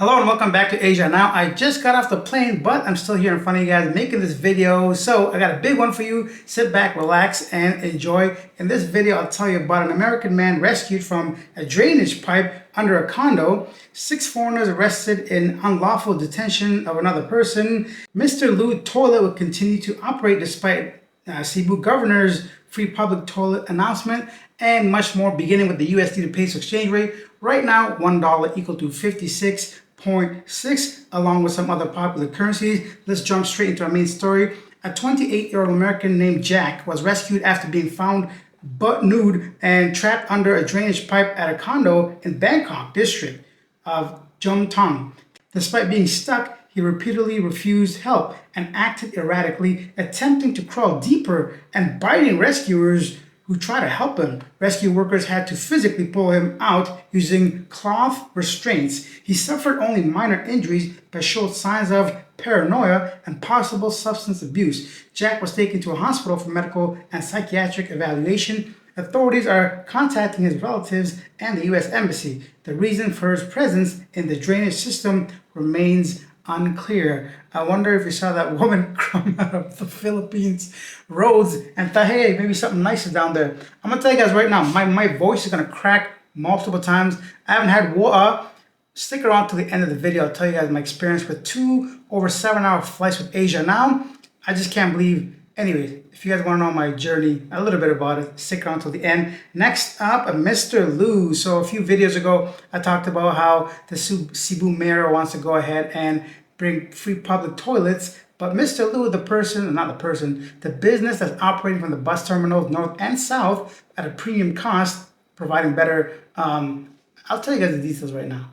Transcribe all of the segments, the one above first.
Hello and welcome back to Asia. Now, I just got off the plane, but I'm still here in front of you guys making this video. So I got a big one for you. Sit back, relax, and enjoy. In this video, I'll tell you about an American man rescued from a drainage pipe under a condo, 6 foreigners arrested in unlawful detention of another person, Mr. Lou toilet will continue to operate despite Cebu governor's free public toilet announcement, and much more, beginning with the USD to peso exchange rate. Right now, $1 equal to 56.6, along with some other popular currencies. Let's jump straight into our main story. A 28-year-old American named Jack was rescued after being found butt nude and trapped under a drainage pipe at a condo in Bangkok district of Jomtong. Despite being stuck, he repeatedly refused help and acted erratically, attempting to crawl deeper and biting rescuers who tried to help him. Rescue workers had to physically pull him out using cloth restraints. He suffered only minor injuries but showed signs of paranoia and possible substance abuse. Jack was taken to a hospital for medical and psychiatric evaluation. Authorities are contacting his relatives and the U.S. Embassy. The reason for his presence in the drainage system remains unclear. I wonder if you saw that woman come out of the Philippines roads and thought, hey, maybe something nice is down there. I'm gonna tell you guys right now, my voice is gonna crack multiple times. I haven't had water. Stick around to the end of the video. I'll tell you guys my experience with 2 over 7-hour flights with Asia. Now, I just can't believe. Anyways, if you guys want to know my journey, a little bit about it, stick around till the end. Next up, Mr. Lou. So a few videos ago, I talked about how the Cebu mayor wants to go ahead and bring free public toilets. But Mr. Lou, the business that's operating from the bus terminals north and south at a premium cost, providing better, I'll tell you guys the details right now.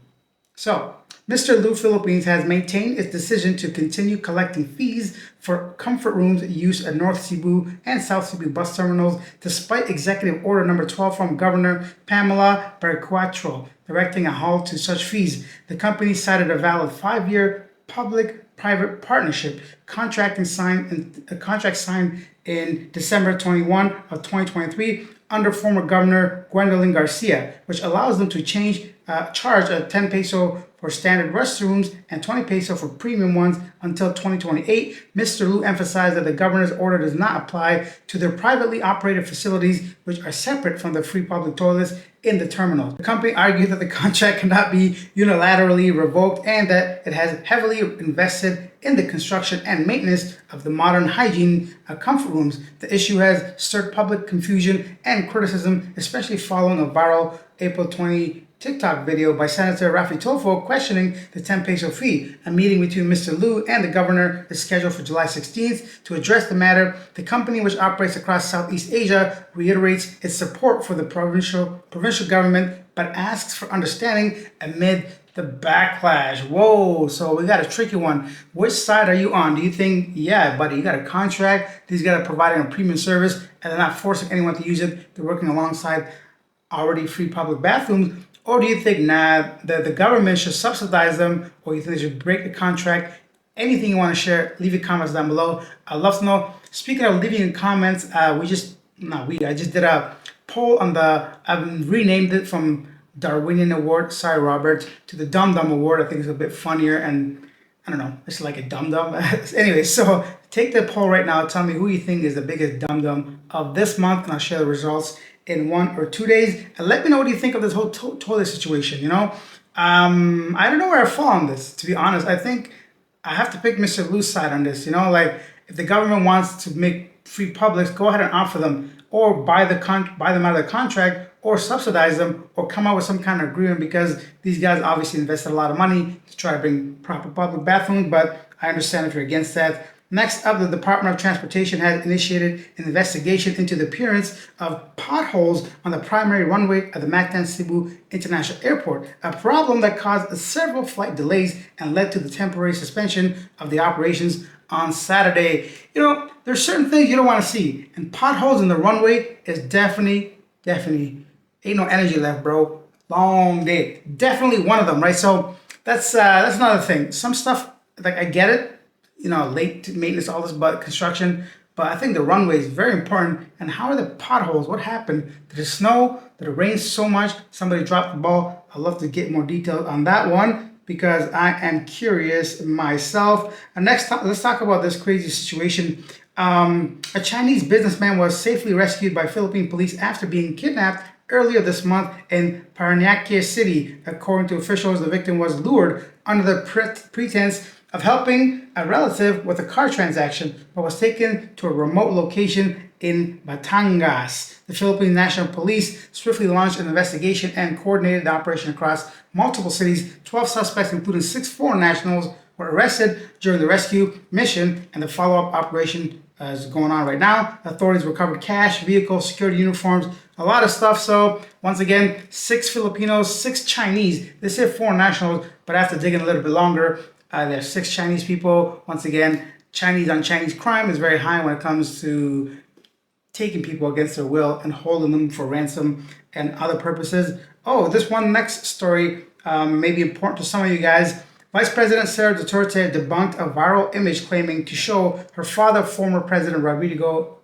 So, Mr. Lou Philippines has maintained its decision to continue collecting fees for comfort rooms used at North Cebu and South Cebu bus terminals, despite Executive Order Number 12 from Governor Pamela Bercuatro, directing a halt to such fees. The company cited a valid 5-year public-private partnership contract signed in December 21 of 2023 under former Governor Gwendolyn Garcia, which allows them to charge a 10 peso for standard restrooms and 20 peso for premium ones until 2028. Mr. Lou emphasized that the governor's order does not apply to their privately operated facilities, which are separate from the free public toilets in the terminals. The company argued that the contract cannot be unilaterally revoked and that it has heavily invested in the construction and maintenance of the modern hygiene comfort rooms. The issue has stirred public confusion and criticism, especially following a viral April 20 TikTok video by Senator Rafi Tolfo questioning the 10 peso fee. A meeting between Mr. Lou and the governor is scheduled for July 16th to address the matter. The company, which operates across Southeast Asia, reiterates its support for the provincial government, but asks for understanding amid the backlash. Whoa, so we got a tricky one. Which side are you on? Do you think, yeah, buddy, you got a contract, these guys are providing a premium service, and they're not forcing anyone to use it, they're working alongside already free public bathrooms? Or do you think, nah, the government should subsidize them, or you think they should break the contract? Anything you want to share, leave your comments down below. I'd love to know. Speaking of leaving comments, I just did a poll on I've renamed it from Darwinian Award, sorry Robert, to the Dum Dum Award. I think it's a bit funnier and I don't know, it's like a dum dum. Anyway, so take the poll right now. Tell me who you think is the biggest dum dum of this month, and I'll share the results in 1 or 2 days. And let me know what you think of this whole toilet situation. I don't know where I fall on this, to be honest. I think I have to pick Mr. Lou's side on this. Like if the government wants to make free publics, go ahead and offer them, or buy them out of the contract, or subsidize them, or come out with some kind of agreement, because these guys obviously invested a lot of money to try to bring proper public bathrooms. But I understand if you're against that. Next up, the Department of Transportation has initiated an investigation into the appearance of potholes on the primary runway of the Mactan Cebu International Airport, a problem that caused several flight delays and led to the temporary suspension of the operations on Saturday. There's certain things you don't want to see, and potholes in the runway is definitely ain't no energy left, bro. Long day. Definitely one of them, right? So that's another thing. Some stuff, like I get it, late maintenance, all this, but construction. But I think the runway is very important. And how are the potholes? What happened? Did it snow? Did it rain so much? Somebody dropped the ball? I'd love to get more details on that one. because I am curious myself. And next, let's talk about this crazy situation. A Chinese businessman was safely rescued by Philippine police after being kidnapped earlier this month in Paranaque City. According to officials, the victim was lured under the pretense of helping a relative with a car transaction, but was taken to a remote location in Batangas. The Philippine National Police swiftly launched an investigation and coordinated the operation across multiple cities. 12 suspects, including 6 foreign nationals, were arrested during the rescue mission, and the follow-up operation is going on right now. Authorities recovered cash, vehicles, security uniforms, a lot of stuff. So once again, 6 Filipinos, 6 Chinese. They say foreign nationals, but after digging a little bit longer, there's 6 Chinese people. Once again, Chinese on Chinese crime is very high when it comes to taking people against their will and holding them for ransom and other purposes. Oh, this one next story may be important to some of you guys. Vice President Sara Duterte debunked a viral image claiming to show her father, former President Rodrigo,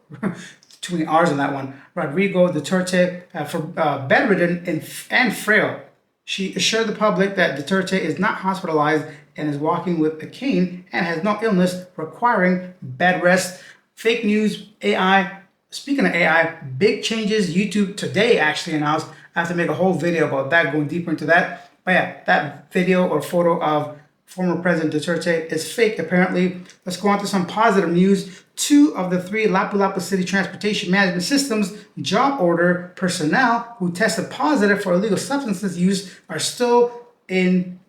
too many R's on that one, Rodrigo Duterte, for bedridden and frail. She assured the public that Duterte is not hospitalized and is walking with a cane and has no illness requiring bed rest. Fake news, AI. Speaking of AI, big changes. YouTube today actually announced. I have to make a whole video about that, going deeper into that. But yeah, that video or photo of former President Duterte is fake, apparently. Let's go on to some positive news. 2 of the 3 Lapu-Lapu City Transportation Management Systems job order personnel who tested positive for illegal substances use are still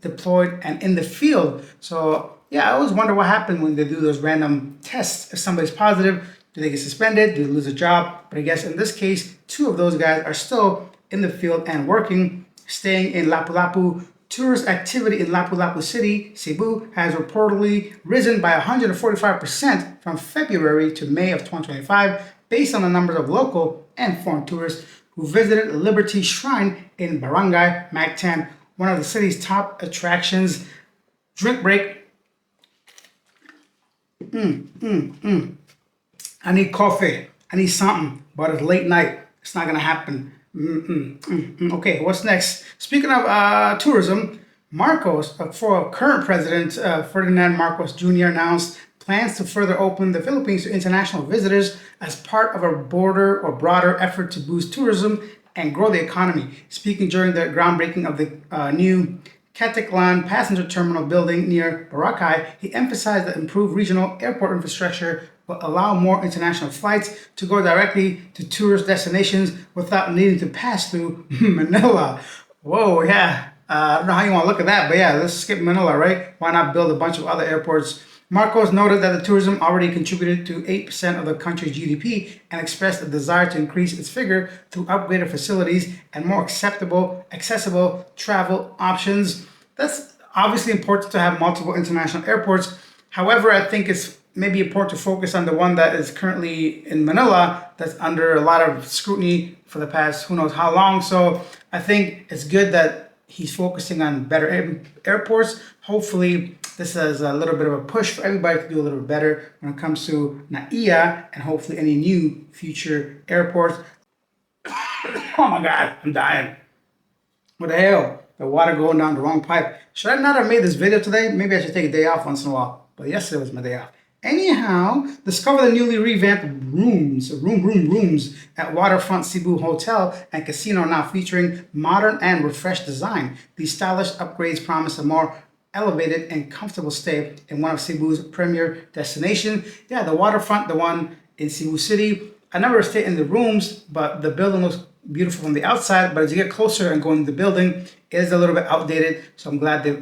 deployed and in the field. So yeah, I always wonder what happened when they do those random tests. If somebody's positive, do they get suspended? Do they lose a job? But I guess in this case, 2 of those guys are still in the field and working. Staying in Lapu-Lapu, tourist activity in Lapu-Lapu City, Cebu, has reportedly risen by 145% from February to May of 2025, based on the numbers of local and foreign tourists who visited Liberty Shrine in Barangay Mactan, one of the city's top attractions. Drink break. I need coffee. I need something, but it's late night. It's not gonna happen. Okay, what's next? Speaking of tourism, Marcos, for current president Ferdinand Marcos Jr. announced plans to further open the Philippines to international visitors as part of a broader effort to boost tourism and grow the economy. Speaking during the groundbreaking of the new Caticlan passenger terminal building near Boracay, he emphasized that improved regional airport infrastructure will allow more international flights to go directly to tourist destinations without needing to pass through Manila. Whoa, yeah. I don't know how you want to look at that, but yeah, let's skip Manila, right? Why not build a bunch of other airports? Marcos noted that the tourism already contributed to 8% of the country's GDP and expressed a desire to increase its figure through upgraded facilities and more accessible travel options. That's obviously important to have multiple international airports. However, I think it's maybe important to focus on the one that is currently in Manila that's under a lot of scrutiny for the past who knows how long. So I think it's good that he's focusing on better airports. Hopefully this is a little bit of a push for everybody to do a little bit better when it comes to NAIA and hopefully any new future airports. Oh my God, I'm dying. What the hell? The water going down the wrong pipe. Should I not have made this video today? Maybe I should take a day off once in a while. But yesterday was my day off. Anyhow, discover the newly revamped rooms at Waterfront Cebu Hotel and Casino, now featuring modern and refreshed design. These stylish upgrades promise a more elevated and comfortable stay in one of Cebu's premier destinations. Yeah, the Waterfront, the one in Cebu City. I never stayed in the rooms, but the building looks beautiful from the outside. But as you get closer and go into the building, it is a little bit outdated. So I'm glad they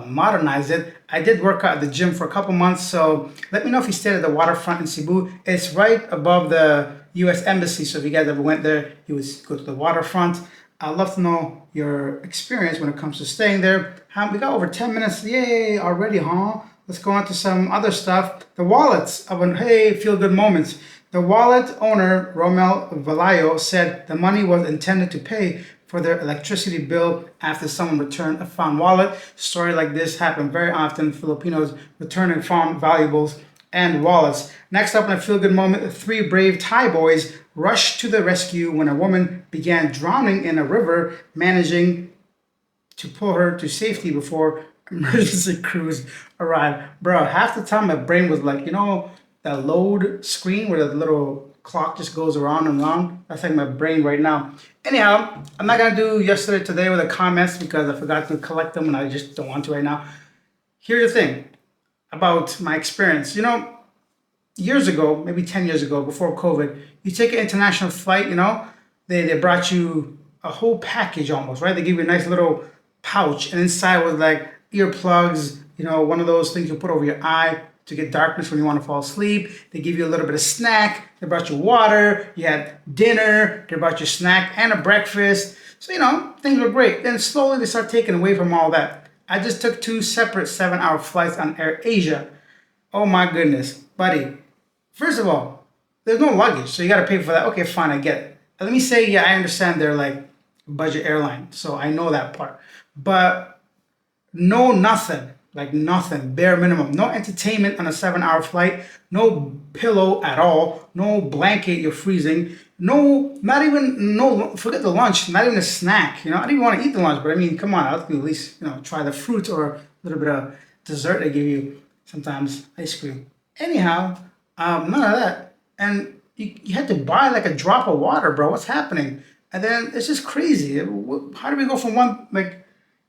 modernized it. I did work out at the gym for a couple months. So let me know if you stayed at the Waterfront in Cebu. It's right above the U.S. Embassy. So if you guys ever went there, you would go to the Waterfront. I'd love to know your experience when it comes to staying there. We got over 10 minutes. Yay, already, huh? Let's go on to some other stuff. The wallets of feel-good moments. The wallet owner, Romel Valayo, said the money was intended to pay for their electricity bill after someone returned a found wallet. Story like this happen very often. Filipinos returning found valuables and wallets. Next up in a feel-good moment, 3 brave Thai boys rushed to the rescue when a woman began drowning in a river, managing to pull her to safety before emergency crews arrived. Bro, half the time my brain was like, that load screen where the little clock just goes around and around. That's like my brain right now. Anyhow, I'm not gonna do yesterday today with the comments because I forgot to collect them and I just don't want to right now. Here's the thing about my experience. Years ago, maybe 10 years ago, before COVID, you take an international flight, they brought you a whole package almost, right? They give you a nice little pouch, and inside was like earplugs, one of those things you put over your eye to get darkness when you want to fall asleep. They give you a little bit of snack. They brought you water. You had dinner. They brought you snack and a breakfast. So, things were great. Then slowly they start taking away from all that. I just took two separate 7-hour flights on Air Asia. Oh my goodness, buddy. First of all, there's no luggage, so you got to pay for that. Okay, fine, I get it. And let me say, yeah, I understand they're like budget airline, so I know that part. But no nothing, like nothing, bare minimum. No entertainment on a 7-hour flight, no pillow at all, no blanket, you're freezing. No, not even, no, forget the lunch, not even a snack. I didn't even want to eat the lunch, but I mean, come on, I'll at least, try the fruit or a little bit of dessert they give you, sometimes ice cream. Anyhow, none of that. And you had to buy like a drop of water, bro. What's happening? And then it's just crazy. How do we go from one, like,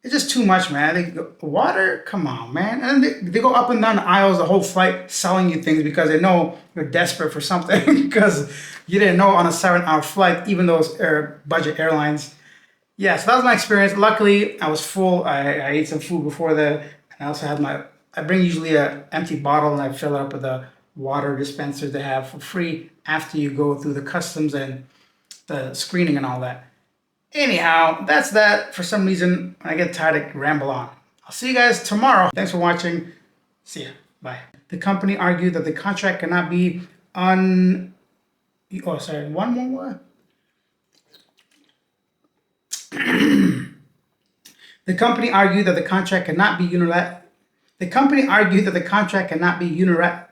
it's just too much, man. Water? Come on, man. And then they go up and down the aisles the whole flight selling you things because they know you're desperate for something because you didn't know on a 7-hour flight, even though it's budget airlines. Yeah, so that was my experience. Luckily, I was full. I ate some food before that. And I also had I bring usually an empty bottle and I fill it up with the water dispensers they have for free after you go through the customs and the screening and all that. Anyhow, that's that. For some reason, when I get tired, I ramble on. I'll see you guys tomorrow. Thanks for watching. See ya. Bye. The company argued that the contract cannot be Oh, sorry. One more word. The company argued that the contract cannot be unilateral. The company argued that the contract cannot be unilateral.